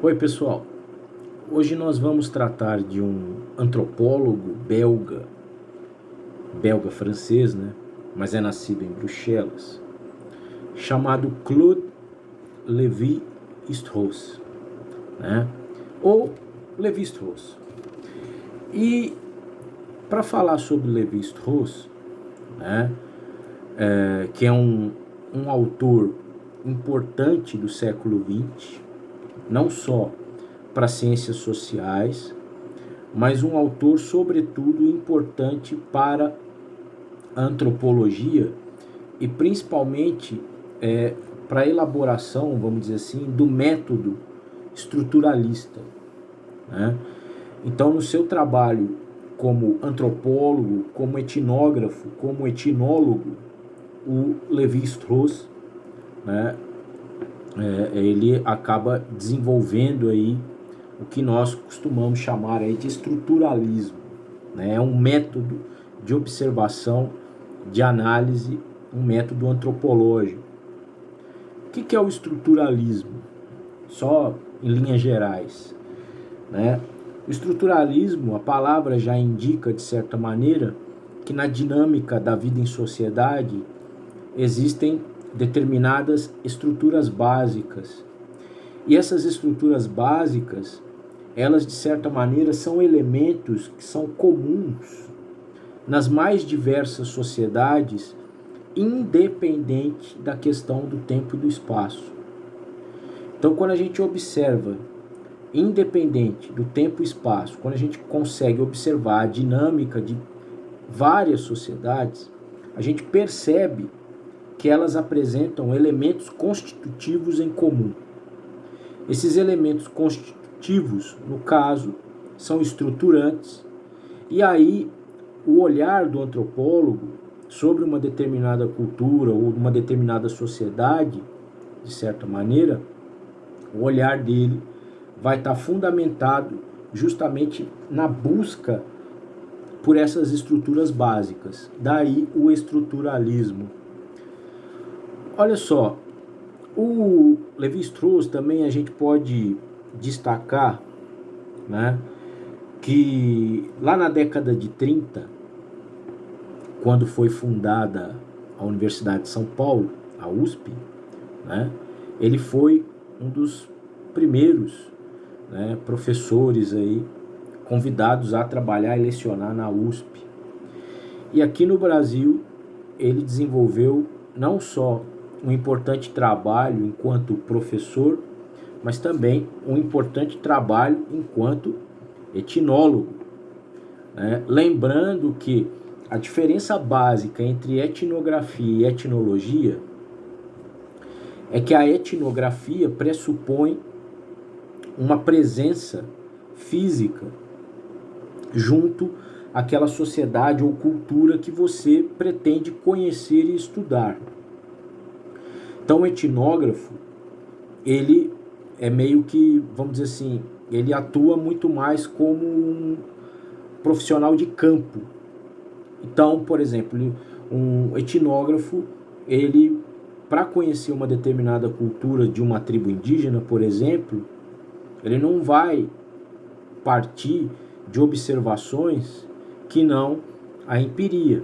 Oi, pessoal. Hoje nós vamos tratar de um antropólogo belga-francês, né? Mas é nascido em Bruxelas, chamado Claude Lévi-Strauss, né? Ou Lévi-Strauss. E para falar sobre Lévi-Strauss, né? Que é um autor importante do século XX, não só para ciências sociais, mas um autor, sobretudo, importante para a antropologia e principalmente para a elaboração, vamos dizer assim, do método estruturalista, né? Então, no seu trabalho como antropólogo, como etnógrafo, como etnólogo, o Lévi-Strauss, né, ele acaba desenvolvendo aí o que nós costumamos chamar aí de estruturalismo, né? É um método de observação, de análise, um método antropológico. O que é o estruturalismo? Só em linhas gerais, né? O estruturalismo, a palavra já indica de certa maneira que na dinâmica da vida em sociedade existem determinadas estruturas básicas. E essas estruturas básicas, elas de certa maneira são elementos que são comuns nas mais diversas sociedades, independente da questão do tempo e do espaço. Então, quando a gente observa, independente do tempo e espaço, quando a gente consegue observar a dinâmica de várias sociedades, a gente percebe que elas apresentam elementos constitutivos em comum. Esses elementos constitutivos, no caso, são estruturantes, e aí o olhar do antropólogo sobre uma determinada cultura ou uma determinada sociedade, de certa maneira, o olhar dele vai estar fundamentado justamente na busca por essas estruturas básicas. Daí o estruturalismo. Olha só, o Lévi-Strauss também a gente pode destacar, né, que lá na década de 30, quando foi fundada a Universidade de São Paulo, a USP, né, ele foi um dos primeiros, né, professores aí convidados a trabalhar e lecionar na USP. E aqui no Brasil ele desenvolveu não só um importante trabalho enquanto professor, mas também um importante trabalho enquanto etnólogo, né? Lembrando que a diferença básica entre etnografia e etnologia é que a etnografia pressupõe uma presença física junto àquela sociedade ou cultura que você pretende conhecer e estudar. Então, o etnógrafo, ele é meio que, vamos dizer assim, ele atua muito mais como um profissional de campo. Então, por exemplo, um etnógrafo, ele, para conhecer uma determinada cultura de uma tribo indígena, por exemplo, ele não vai partir de observações que não a empiria.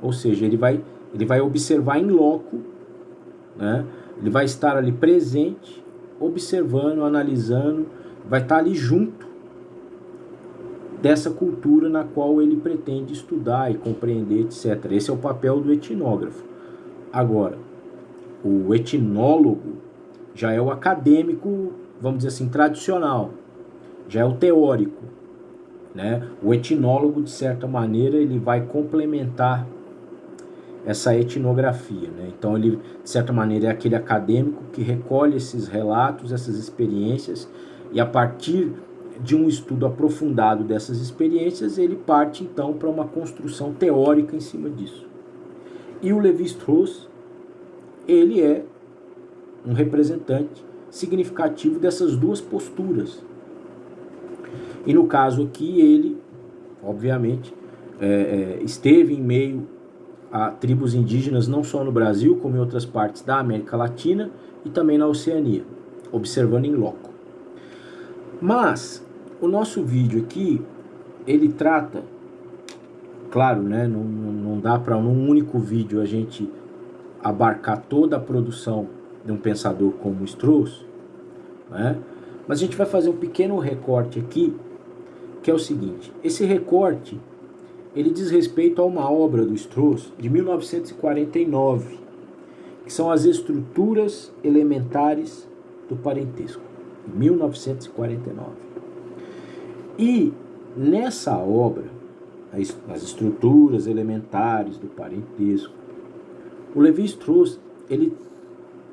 Ou seja, ele vai observar em loco, né? Ele vai estar ali presente, observando, analisando, vai estar ali junto dessa cultura na qual ele pretende estudar e compreender, etc. Esse é o papel do etnógrafo. Agora, o etnólogo já é o acadêmico, vamos dizer assim, tradicional, já é o teórico, né? O etnólogo, de certa maneira, ele vai complementar essa etnografia, né? Então ele, de certa maneira, é aquele acadêmico que recolhe esses relatos, essas experiências, e a partir de um estudo aprofundado dessas experiências, ele parte então para uma construção teórica em cima disso. E o Lévi-Strauss, ele é um representante significativo dessas duas posturas. E no caso aqui, ele, obviamente, esteve em meio a tribos indígenas não só no Brasil, como em outras partes da América Latina e também na Oceania, observando em loco. Mas o nosso vídeo aqui, ele trata, claro, né, não dá para num único vídeo a gente abarcar toda a produção de um pensador como Strauss, né? Mas a gente vai fazer um pequeno recorte aqui, que é o seguinte: esse recorte ele diz respeito a uma obra do Strauss de 1949, que são as estruturas elementares do parentesco, 1949. E nessa obra, as estruturas elementares do parentesco, o Levi-Strauss ele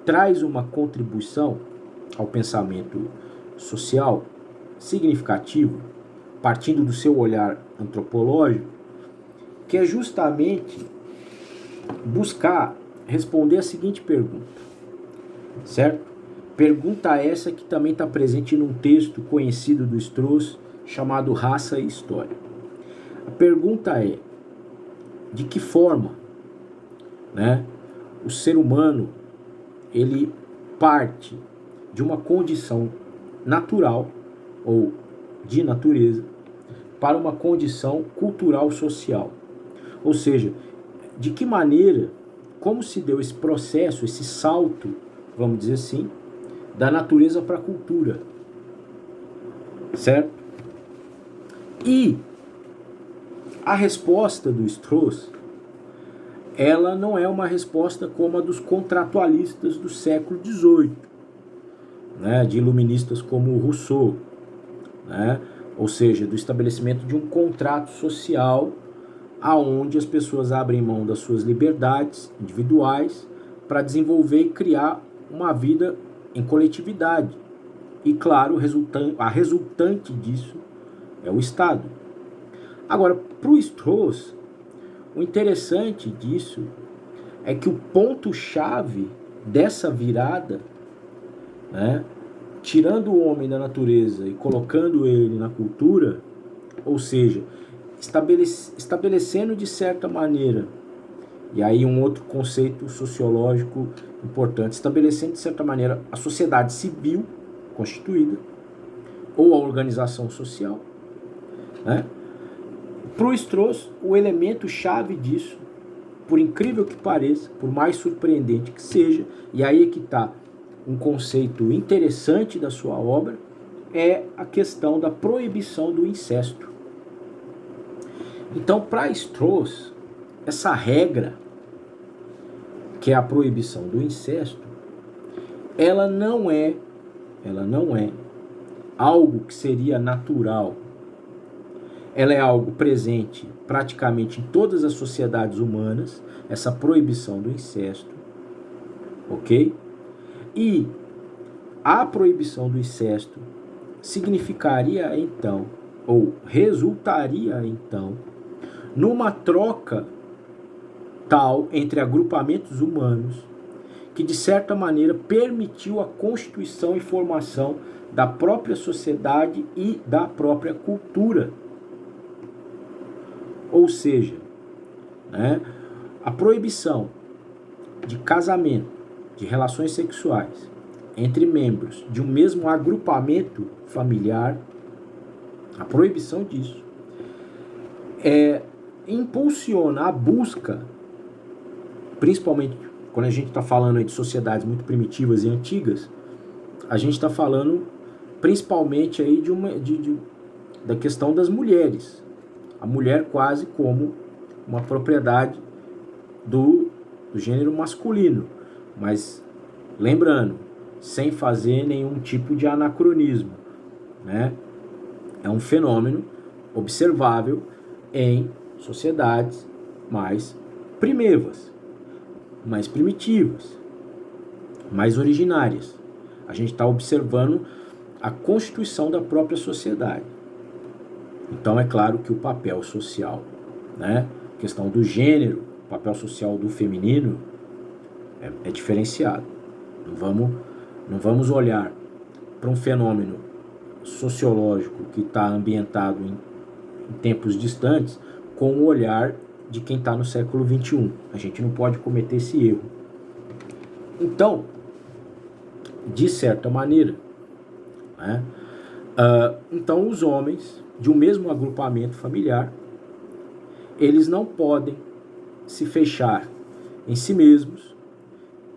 traz uma contribuição ao pensamento social significativo, partindo do seu olhar antropológico, que é justamente buscar responder a seguinte pergunta, certo? Pergunta essa que também está presente num texto conhecido do Strauss chamado Raça e História. A pergunta é: de que forma, né, o ser humano ele parte de uma condição natural ou de natureza para uma condição cultural social? Ou seja, de que maneira, como se deu esse processo, esse salto, vamos dizer assim, da natureza para a cultura, certo? E a resposta do Strauss, ela não é uma resposta como a dos contratualistas do século XVIII, né, de iluministas como Rousseau, né, ou seja, do estabelecimento de um contrato social aonde as pessoas abrem mão das suas liberdades individuais para desenvolver e criar uma vida em coletividade. E claro, a resultante disso é o Estado. Agora, para o Strauss, o interessante disso é que o ponto-chave dessa virada, né, tirando o homem da natureza e colocando ele na cultura, ou seja, estabelecendo de certa maneira, e aí um outro conceito sociológico importante, estabelecendo de certa maneira a sociedade civil constituída, ou a organização social, né? Para o Strauss, o elemento chave disso, por incrível que pareça, por mais surpreendente que seja, e aí é que está um conceito interessante da sua obra, é a questão da proibição do incesto. Então, para Strauss, essa regra, que é a proibição do incesto, ela não é algo que seria natural. Ela é algo presente praticamente em todas as sociedades humanas, essa proibição do incesto, ok? E a proibição do incesto significaria então, ou resultaria então, numa troca tal entre agrupamentos humanos que de certa maneira permitiu a constituição e formação da própria sociedade e da própria cultura. Ou seja, né, a proibição de casamento, de relações sexuais entre membros de um mesmo agrupamento familiar, a proibição disso impulsiona a busca, principalmente quando a gente está falando aí de sociedades muito primitivas e antigas, a gente está falando principalmente aí da questão das mulheres. A mulher quase como uma propriedade do gênero masculino, mas lembrando, sem fazer nenhum tipo de anacronismo, né? É um fenômeno observável em sociedades mais primevas, mais primitivas, mais originárias. A gente está observando a constituição da própria sociedade. Então é claro que o papel social, né, a questão do gênero, o papel social do feminino é diferenciado. Não vamos olhar para um fenômeno sociológico que está ambientado em tempos distantes com o olhar de quem está no século XXI. A gente não pode cometer esse erro. Então, de certa maneira, né, Então, os homens de um mesmo agrupamento familiar, eles não podem se fechar em si mesmos,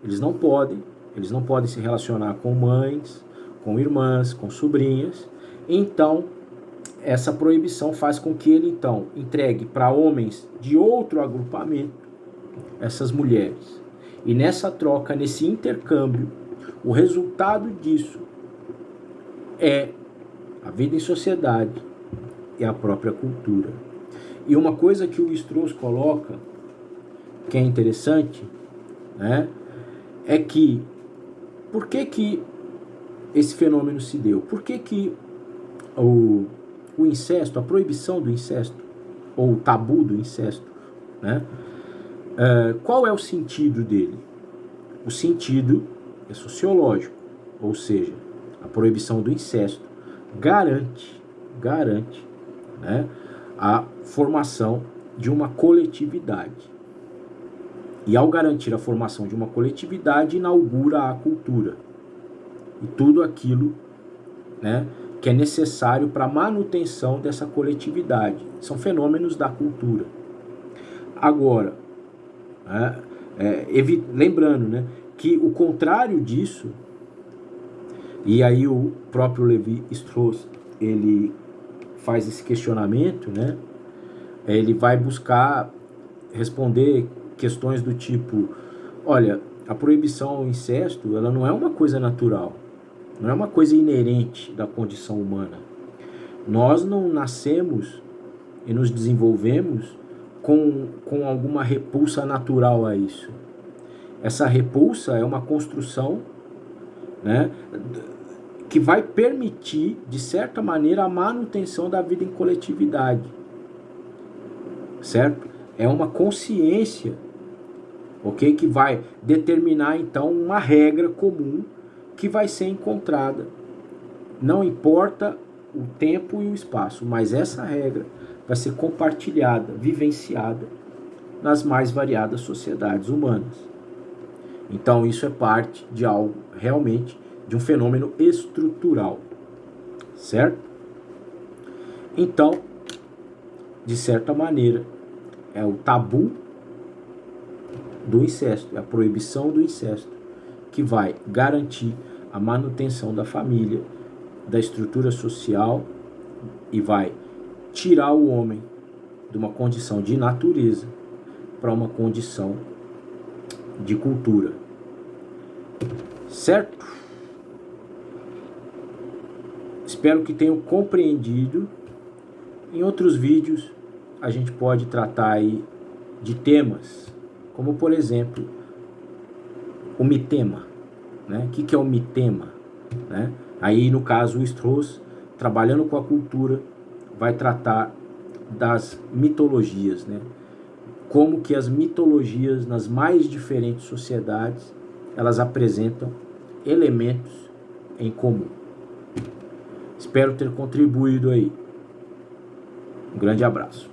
eles não podem se relacionar com mães, com irmãs, com sobrinhas. Então, essa proibição faz com que ele, então, entregue para homens de outro agrupamento essas mulheres. E nessa troca, nesse intercâmbio, o resultado disso é a vida em sociedade e a própria cultura. E uma coisa que o Strauss coloca, que é interessante, né, é que por que esse fenômeno se deu? Por que o incesto, a proibição do incesto, ou o tabu do incesto, né? Qual é o sentido dele? O sentido é sociológico, ou seja, a proibição do incesto garante, né, a formação de uma coletividade. E ao garantir a formação de uma coletividade, inaugura a cultura. E tudo aquilo, né, que é necessário para a manutenção dessa coletividade. São fenômenos da cultura. Agora, lembrando, né, que o contrário disso, e aí o próprio Lévi-Strauss, ele faz esse questionamento, né, ele vai buscar responder questões do tipo, olha, a proibição ao incesto, ela não é uma coisa natural, não é uma coisa inerente da condição humana. Nós não nascemos e nos desenvolvemos com alguma repulsa natural a isso. Essa repulsa é uma construção, né, que vai permitir, de certa maneira, a manutenção da vida em coletividade. Certo? É uma consciência, ok? Que vai determinar, então, uma regra comum que vai ser encontrada. Não importa o tempo e o espaço, mas essa regra vai ser compartilhada, vivenciada nas mais variadas sociedades humanas. Então isso é parte de algo realmente, de um fenômeno estrutural, certo? Então, de certa maneira, é o tabu do incesto, é a proibição do incesto que vai garantir a manutenção da família, da estrutura social e vai tirar o homem de uma condição de natureza para uma condição de cultura. Certo? Espero que tenham compreendido. Em outros vídeos a gente pode tratar aí de temas, como por exemplo o mitema, né? O que é o mitema, né? Aí no caso o Strauss, trabalhando com a cultura, vai tratar das mitologias, né? Como que as mitologias nas mais diferentes sociedades, elas apresentam elementos em comum. Espero ter contribuído aí. Um grande abraço.